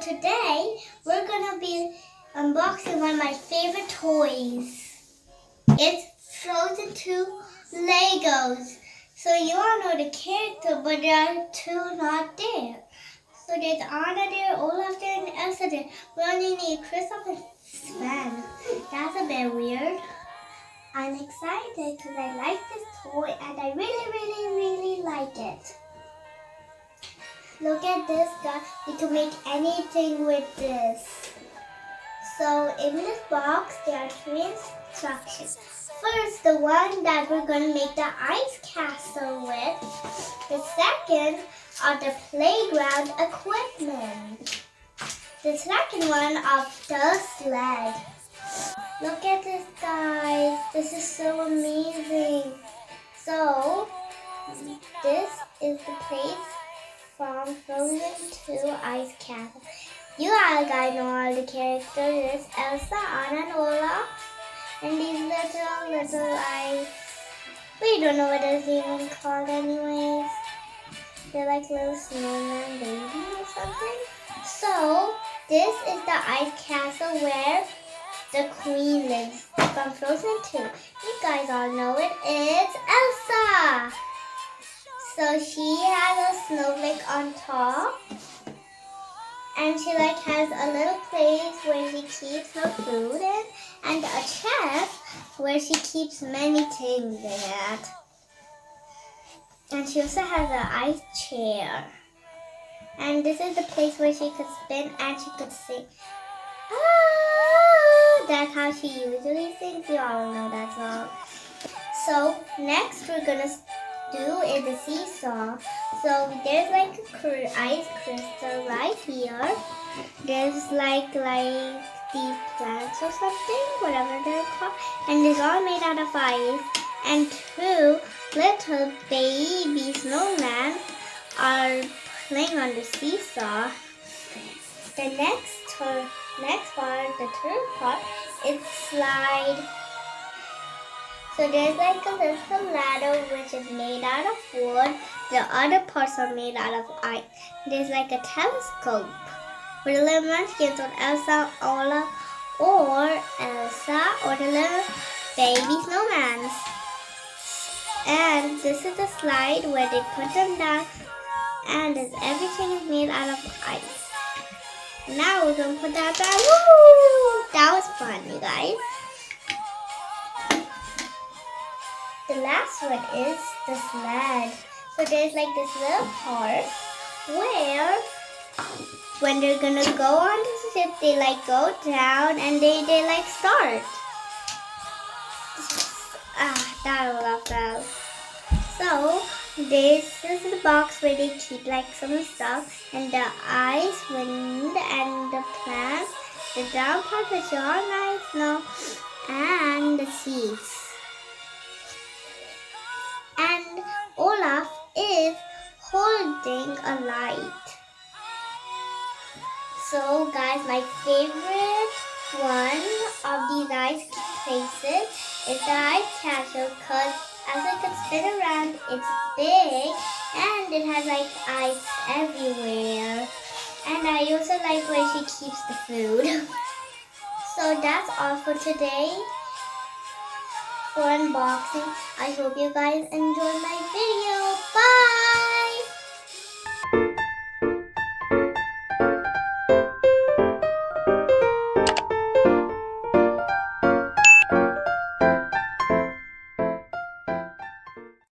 today we're gonna be unboxing one of my favorite toys. It's Frozen 2 Legos. So you all know the character, but there are two not there. So there's Anna there, Olaf there, and Elsa there. We only need Kristoff and Sven. That's a bit weird. I'm excited because I like this toy and I really like it. Look at this, guys. We can make anything with this. So in this box, there are three instructions. First, the one that we're going to make the ice castle with. The second are the playground equipment. The second one of the sled. Look at this, guys. This is so amazing. So, this is the place from Frozen 2 Ice Castle. You all guys know all the characters. There's Elsa, Anna, and Olaf. And these little ice. We don't know what it's even called anyways. They're like little snowman babies or something. So, this is the ice castle where the queen lives from Frozen 2. You guys all know it. It's Elsa. So she has a snowflake on top. And she has a little place where she keeps her food in. And a chest where she keeps many things in it. And she also has an ice chair. And this is the place where she could spin and she could sing. Ah, that's how she usually sings. You all know that song. So next we're gonna do is the seesaw. So there's ice crystal right here. There's these plants or something, whatever they're called, and it's all made out of ice. And two little baby snowmen are playing on the seesaw. The next part, the third part, is slide. So there's a little ladder which is made out of wood. The other parts are made out of ice. There's a telescope with the little munchkins on Elsa, Olaf, or the little baby snowmans. And this is the slide where they put them down, and everything is made out of ice. Now we're gonna put that down. Woo! That was fun, you guys. The last one is the sled. So there's this little part where when they're gonna go on the ship, they go down and they start. That all fell. So this is the box where they keep some stuff, and the ice, wind, and the plants. The down part is all nice now, and the seeds. And Olaf is holding a light. So guys, my favorite one of these ice places is the ice castle, because as I can spin around, it's big and it has ice everywhere. And I also like where she keeps the food. So that's all for today for unboxing. I hope you guys enjoyed my video. Bye!